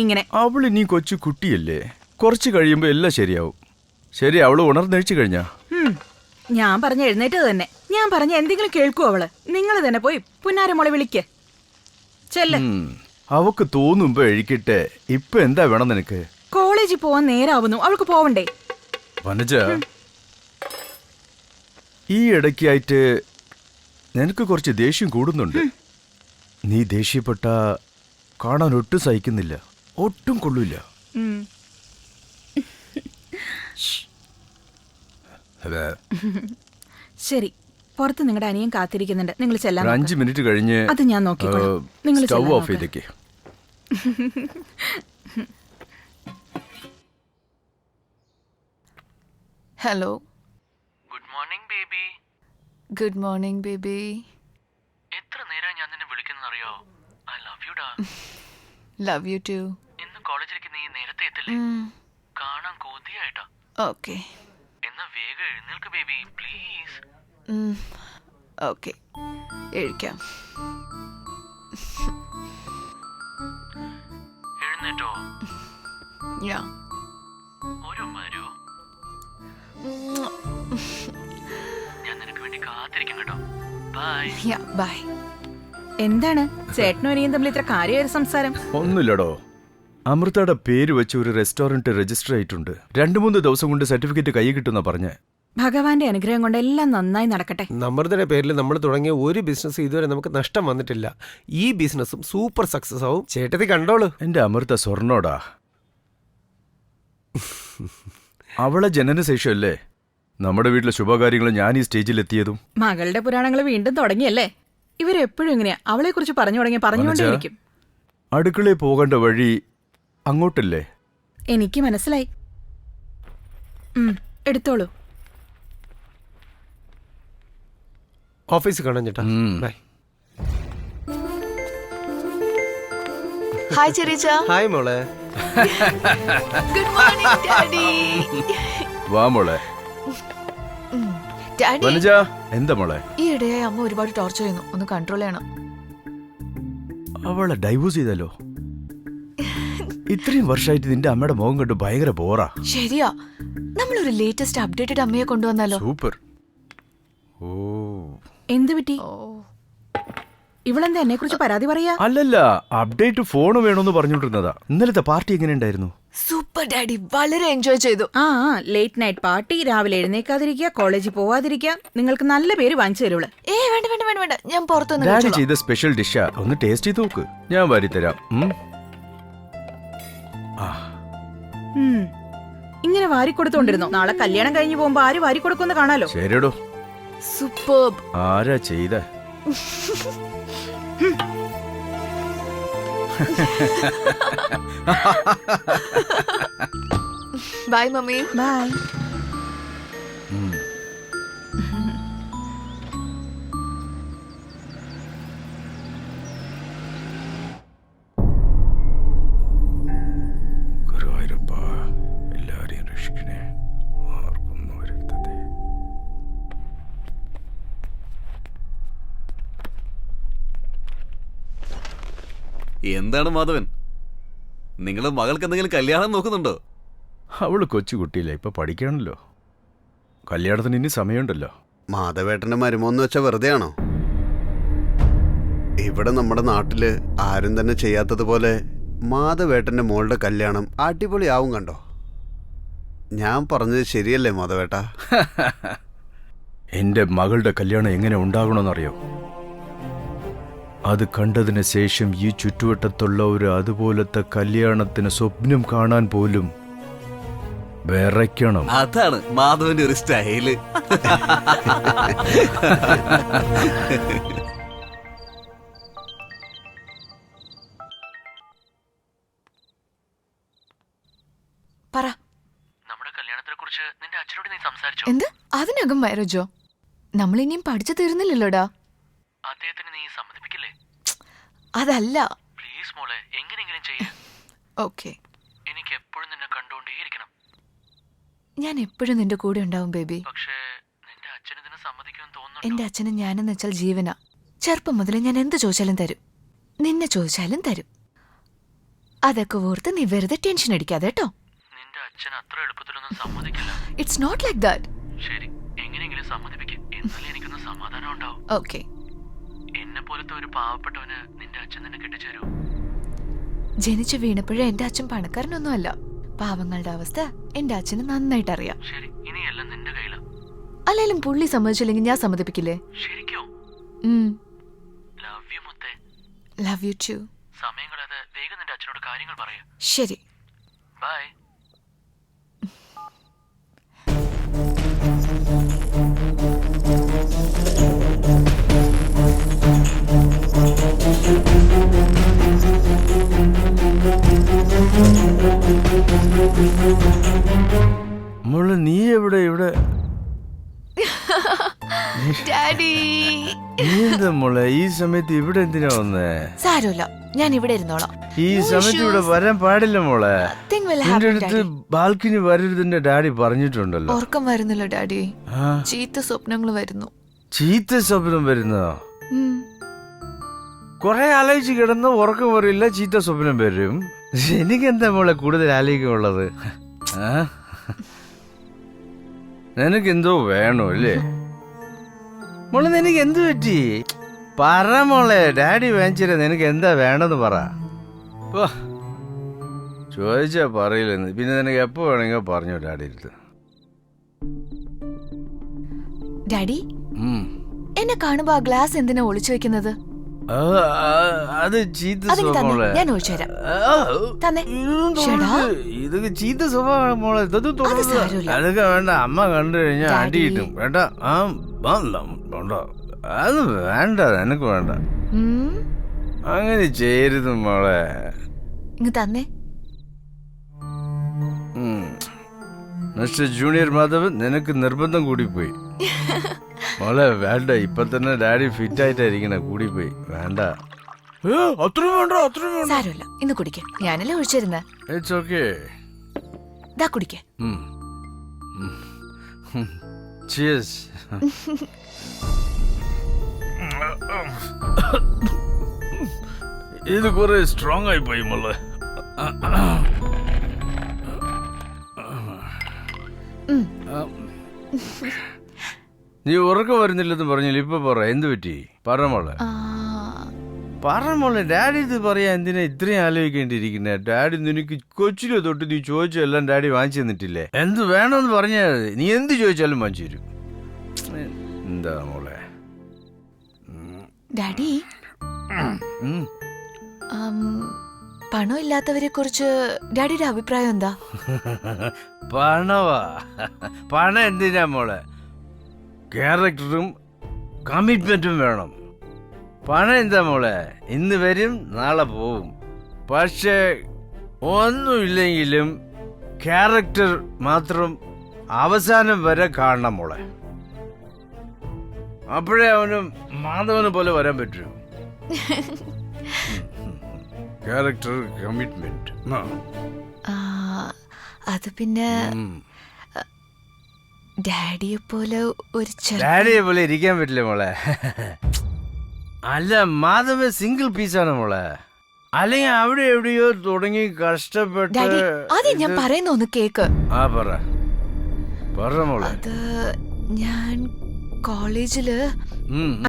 ഇങ്ങനെ. അവള് നീ കൊച്ചു കുട്ടിയല്ലേ, കുറച്ച് കഴിയുമ്പോ എല്ലാം ശരിയാവും. ശരി, അവള് ഉണർന്നെഴിച്ചു കഴിഞ്ഞാ? ഞാൻ പറഞ്ഞ എഴുന്നേറ്റത് തന്നെ. ഞാൻ പറഞ്ഞ എന്തെങ്കിലും കേൾക്കൂ അവള്. നിങ്ങൾ തന്നെ പോയി പുന്നാരമോളെ വിളിക്ക്. ചെല്ല്. അവക്ക് തോന്നുമ്പോ എഴിക്കട്ടെ. ഇപ്പൊ എന്താ വേണം നിനക്ക്? കോളേജിൽ പോവാൻ നേരാവുന്നു, അവൾക്ക് പോവണ്ടേ? വനജ, ഈ ഇടയ്ക്കായിട്ട് നിനക്ക് കുറച്ച് ദേഷ്യം കൂടുന്നുണ്ട്. നീ ദേഷ്യപ്പെട്ട കാണാൻ ഒട്ടും സഹിക്കുന്നില്ല, ഒട്ടും കൊള്ളൂല. ശരി, പുറത്ത് നിങ്ങളുടെ അനിയൻ കാത്തിരിക്കുന്നുണ്ട്. നിങ്ങൾ ചെല്ലാൻ. 5 മിനിറ്റ് കഴിഞ്ഞ് അത് ഞാൻ നോക്കിക്കോളാം. നിങ്ങൾ സ്റ്റൗ ഓഫ് ചെയ്തേക്ക്. Hello. Good morning baby. Good morning baby. എത്ര നേരം ഞാൻ നിന്നെ വിളിക്കുന്നറിയോ? ഐ ലവ് യു ഡാ. Love you too. ഇന്ന് കോളേജിലേക്ക് നീ നേരത്തെ എത്തില്ലേ? കാണാൻ കൊതിയായിട്ടാ. ഓക്കെ. എന്നാ വേഗം എഴുന്നേൽക്ക് ബേബി, പ്ലീസ്. ഓക്കെ, എഴുക്കാം. എഴുന്നേറ്റോ? യാ. ഒരു മരോ, ഞാൻ നിനക്ക് വേണ്ടി കാത്തിരിക്കും കേട്ടോ. ബൈ. Yeah, bye. എന്താണ് ചേട്ടനും അനിയും തമ്മിൽ ഇത്ര കാര്യമായ സംസാരം? ഒന്നുമില്ലടോ, അമൃതയുടെ പേര് വെച്ച് ഒരു റെസ്റ്റോറന്റ് രജിസ്റ്റർ ആയിട്ടുണ്ട്. 2-3 ദിവസം കൊണ്ട് സർട്ടിഫിക്കറ്റ് കൈ കിട്ടുന്ന പറഞ്ഞ്. ഭഗവാന്റെ അനുഗ്രഹം കൊണ്ട് എല്ലാം നന്നായി നടക്കട്ടെ. അമൃതയുടെ പേരിൽ നമ്മൾ തുടങ്ങിയ ഒരു ബിസിനസ് ഇതുവരെ നമുക്ക് നഷ്ടം വന്നിട്ടില്ല. ഈ ബിസിനസ്സും സൂപ്പർ സക്സസ് ആവും. ചേട്ടത്തി കണ്ടോളൂ. എന്റെ അമൃത സ്വർണ്ണോടാ. അവളെ ജനനശേഷമല്ലേ നമ്മുടെ വീട്ടിലെ ശുഭകാര്യങ്ങൾ ഞാൻ ഈ സ്റ്റേജിൽ എത്തിയതും. മകളുടെ പുരാണങ്ങൾ വീണ്ടും തുടങ്ങിയല്ലേ? ഇവരെപ്പോഴും ഇങ്ങനെയാ, അവളെ കുറിച്ച് പറഞ്ഞുകൊണ്ടേയിരിക്കും. അടുക്കളയിൽ പോകേണ്ട വഴി അങ്ങോട്ടല്ലേ? എനിക്ക് മനസ്സിലായി. എടുത്തോളൂ. ഓഫീസിൽ കാണാൻ ചേട്ടാ. ബൈ. ഹായ് ചെറിയച്ച. ഹായ് മോളെ. Good morning daddy. വാ മോളെ. ഡാഡി. വനജ, എന്താ മോളെ? ഈ ഇടയായി അമ്മ ഒരുപാട് ടോർച്ചർ ചെയ്യുന്നു, ഒന്ന് കൺട്രോൾ ചെയ്യണം. അവളെ ഡൈവോഴ്സ് ചെയ്താലോ? ഇത്രയും വർഷമായിട്ട് നിന്റെ അമ്മയുടെ മുഖം കണ്ടു ഭയങ്കര ബോറാ. ശരിയാ, നമ്മളൊരു ലേറ്റസ്റ്റ് അപ്ഡേറ്റഡ് അമ്മയെ കൊണ്ടുവന്നാലോ? സൂപ്പർ. ഓ, എന്ത് പറ്റി? ഇവളെന്താ എന്നെ കുറിച്ച് പരാതി പറയാ? അല്ലല്ല, അപ്ഡേറ്റ് ഫോൺ വേണമെന്ന് പറഞ്ഞോണ്ടിരുന്നതാ. ഇന്നലത്തെ പാർട്ടി എങ്ങനെ ഉണ്ടായിരുന്നു? സൂപ്പർ ഡാഡി, വളരെ എൻജോയ് ചെയ്തു. ലേറ്റ് നൈറ്റ് പാർട്ടി, രാവിലെ എഴുന്നേക്കാതിരിക്കുക, കോളേജിൽ പോവാതിരിക്കുക. നിങ്ങൾക്ക് നല്ല പേര് വാങ്ങിച്ചു തരുള്ളൂ. വേണ്ട വേണ്ട വേണ്ട വേണ്ട, ഞാൻ പുറത്തുനിന്ന് ഡാഡി ചെയ്ത സ്പെഷ്യൽ ഡിഷാ, ഒന്ന് ടേസ്റ്റ് ചെയ്ത് നോക്ക്. ഞാൻ വാരിത്തരാം. ഇങ്ങനെ വാരിക്കൊടുത്തോണ്ടിരുന്നോ? നാളെ കല്യാണം കഴിഞ്ഞു പോകുമ്പോ ആര് വാരിക്കൊടുക്കുമെന്ന് കാണാലോ. ശരിയടോ. സൂപ്പർബ്. ആരാ ചെയ്ത? Bye mummy. ബൈ. എന്താണ് മാധവൻ, നിങ്ങളുടെ മകൾക്ക് എന്തെങ്കിലും കല്യാണം നോക്കുന്നുണ്ടോ? അവള് കൊച്ചുകുട്ടിയില്ല, ഇപ്പൊ പഠിക്കണല്ലോ. കല്യാണത്തിന് ഇനി സമയമുണ്ടല്ലോ. മാധവേട്ടന്റെ മരുമോന്ന് വെച്ചാ വെറുതെ ആണോ? ഇവിടെ നമ്മുടെ നാട്ടില് ആരും തന്നെ ചെയ്യാത്തതുപോലെ മാധവേട്ടന്റെ മോളുടെ കല്യാണം അടിപൊളിയാവും കണ്ടോ. ഞാൻ പറഞ്ഞത് ശരിയല്ലേ മാധവേട്ട? എന്റെ മകളുടെ കല്യാണം എങ്ങനെ ഉണ്ടാകണമെന്നറിയോ? അത് കണ്ടതിന് ശേഷം ഈ ചുറ്റുവട്ടത്തുള്ളവർ അതുപോലത്തെ കല്യാണത്തിന് സ്വപ്നം കാണാൻ പോലും വിറയ്ക്കണം. അതാണ് മാധവന്റെ ഒരു സ്റ്റൈല്. പറ. നമ്മുടെ കല്യാണത്തിനെ കുറിച്ച് നിന്റെ അച്ഛനോട് നീ സംസാരിച്ചോ? എന്ത്? അതിനകം മാരേജോ? നമ്മളിനിയും പഠിച്ചു തീർന്നില്ലല്ലോടാ. അദ്ദേഹത്തിന് നീ സമ്മതിപ്പിക്കില്ലേ? അതല്ല. പ്ലീസ് മോളെ, എങ്ങനെയെങ്കിലും ചെയ്യ. ഓക്കെ. എനിക്ക് എപ്പോഴും നിന്നെ കണ്ടോണ്ടേയിരിക്കണം. ഞാൻ എപ്പോഴും നിന്റെ കൂടെ ഉണ്ടാവും ബേബി. പക്ഷേ നിന്റെ അച്ഛൻ ഇതിന് സമ്മതിക്കുമെന്ന് തോന്നുന്നു. എന്റെ അച്ഛന് ഞാനെന്ന് വെച്ചാൽ ജീവനാ. ചെറുപ്പം മുതലേ ഞാൻ എന്ത് ചോദിച്ചാലും തരും. നിന്നെ ചോദിച്ചാലും തരും. അതൊക്കെ ഓർത്ത് നീ വെറുതെ ടെൻഷൻ അടിക്കാതെ കേട്ടോ. നിന്റെ അച്ഛൻ അത്ര എളുപ്പത്തിലൊന്നും സമ്മതിക്കില്ല. It's not like that. ശരി, എങ്ങനെയെങ്കിലും സമ്മതിപ്പിക്കും, എന്നാലേ എനിക്കൊന്ന് സമാധാനം ഉണ്ടാവും. ഓക്കെ. എന്നെ പോലത്തെ ഒരു പാവപ്പെട്ടവന് നിന്റെ അച്ഛൻ നിന്നെ കെട്ടിച്ചേരൂ. ജനിച്ചു വീണപ്പോഴേ എന്റെ അച്ഛൻ പണക്കാരനൊന്നും അല്ല. പാവങ്ങളുടെ അവസ്ഥ എന്റെ അച്ഛന് നന്നായിട്ട് അറിയാം. ശരി, ഇനി എല്ലാം നിന്റെ കയ്യിലാ. അല്ലെങ്കിലും പുള്ളി സമ്മതിച്ചില്ലെങ്കിൽ ഞാൻ സമ്മതിപ്പിക്കില്ലേ? ശരിക്കോ? ലവ് യു മുത്തേ. Love you too. സമയം കളയാതെ വേഗം നിന്റെ അച്ഛനോട് കാര്യങ്ങൾ പറയൂ. ശരി. ബൈ. മോളെ നീ എവിടെ ഇവിടെ? ഡാഡി. നീ എന്താ മോളെ ഈ സമയത്ത് ഇവിടെ എന്തിനാ വന്നേ? സാരമില്ല, ഞാൻ ഇവിടെ ഇരുന്നോളാം. ഈ സമയത്ത് ഇവിടെ വരാൻ പാടില്ല മോളെ. Nothing will നിന്റെ happen, അടുത്ത് Daddy. ബാൽക്കണി വരരുതെന്റെ ഡാഡി പറഞ്ഞിട്ടുണ്ടല്ലോ. ഉറക്കം വരുന്നില്ല ഡാഡി. ആ, ചീത്ത സ്വപ്നങ്ങൾ വരുന്നു. ചീത്ത സ്വപ്നം വരുന്നോ? ഉം. കൊറേ ആലോചിച്ച് കിടന്ന് ഉറക്കം വരില്ല, ചീത്ത സ്വപ്നം വരും. എനിക്കെന്താ മോളെ കൂടുതൽ ആലോചിക്കുള്ളത്? നിനക്കെന്തോ വേണോ അല്ലേ മോളെ? നിനക്ക് എന്ത് പറ്റി? പറ മോളെ, ഡാഡി വാങ്ങിച്ചില്ല. നിനക്ക് എന്താ വേണമെന്ന് പറ. ചോദിച്ചാ പറയില്ലെന്ന്. പിന്നെ നിനക്ക് എപ്പോ വേണമെങ്കിൽ പറഞ്ഞോ ഡാഡി അടുത്ത്. ഡാഡി, എന്നെ കാണുമ്പോ ആ ഗ്ലാസ് എന്തിനാ ഒളിച്ചു വെക്കുന്നത്? അത് ചീത്ത അതിന് തന്നെ സ്വഭാവം. ഞാൻ ഒഴിച്ചുതരാം. തന്നെ. ഇതൊക്കെ ചീത്ത സ്വഭാവമാണ് മോളെ. അത് സാരമില്ല. അതൊക്കെ വേണ്ട, അമ്മ കണ്ടു കഴിഞ്ഞാൽ Daddy. അടി കിട്ടും. വേണ്ട, അത് വേണ്ട, എനക്ക് വേണ്ട. അങ്ങനെ ചെയ്യരുത് മോളെ. ഇങ്ങ് തന്നെ. മിസ്റ്റർ ജൂനിയർ മാധവ്, നിനക്ക് നിർബന്ധം കൂടിപ്പോയി മോളെ. വേണ്ട, ഇപ്പൊ തന്നെ ഡാഡി ഫിറ്റ് ആയിട്ടായിരിക്കണ. കൂടിപ്പോയി, വേണ്ട. അത്രയും വേണ്ട, അത്രയും വേണ്ട. സാരമില്ല, ഇന്ന് കുടിക്ക. ഞാനല്ലേ ഒഴിച്ചിരുന്ന. It's okay. ദാ കുടിക്ക. Cheers. ഇത് കുറെ സ്ട്രോങ് ആയി പോയി മോളെ. നീ ഉറക്കം വരുന്നില്ലെന്ന് പറഞ്ഞില്ല, ഇപ്പൊ പറ, എന്ത് പറ്റി? പറ മോളെ, പറ മോളെ. ഡാഡി ഇത് പറയാ എന്തിനാ ഇത്രയും ആലോചിക്കേണ്ടിയിരിക്കുന്നേ? ഡാഡി നിനക്ക് കൊച്ചിലെ തൊട്ട് നീ ചോദിച്ചെല്ലാം ഡാഡി വാങ്ങിച്ചു തന്നിട്ടില്ലേ? എന്ത് വേണമെന്ന് പറഞ്ഞാൽ നീ എന്ത് ചോദിച്ചാലും വാങ്ങിച്ചു തരും. എന്താ മോളെ? ഡാഡി, പണം ഇല്ലാത്തവരെ കുറിച്ച് ഡാഡിയുടെ അഭിപ്രായം എന്താ? പണവാ? പണം എന്തിനാ മോളെ? ക്യാരക്ടറും കമ്മിറ്റ്മെന്റും വേണം. പണം എന്താ മോളെ? ഇന്ന് വരും, നാളെ പോവും. പക്ഷേ ഒന്നുമില്ലെങ്കിലും ക്യാരക്ടർ മാത്രം അവസാനം വരെ കാണണം മോളെ. അപ്പോഴേ അവനും മാധവനെ പോലെ വരാൻ പറ്റൂ. Character, commitment. അത് പിന്നെ ഡാഡിയെ പോലെ ഒരു ഡാഡിയെ പോലെ ഇരിക്കാൻ പറ്റില്ല മോളെ. അല്ല, മാധവ സിംഗിൾ പീസാണ് മോളെ. അല്ലെങ്കിൽ അവിടെ എവിടെയോ തുടങ്ങി കഷ്ടപ്പെട്ട്. ഡാഡി, ആദ്യം ഞാൻ പറയുന്ന ഒന്ന് കേക്ക്. ആ പറ മോളെ. അത് ഞാൻ കോളേജില്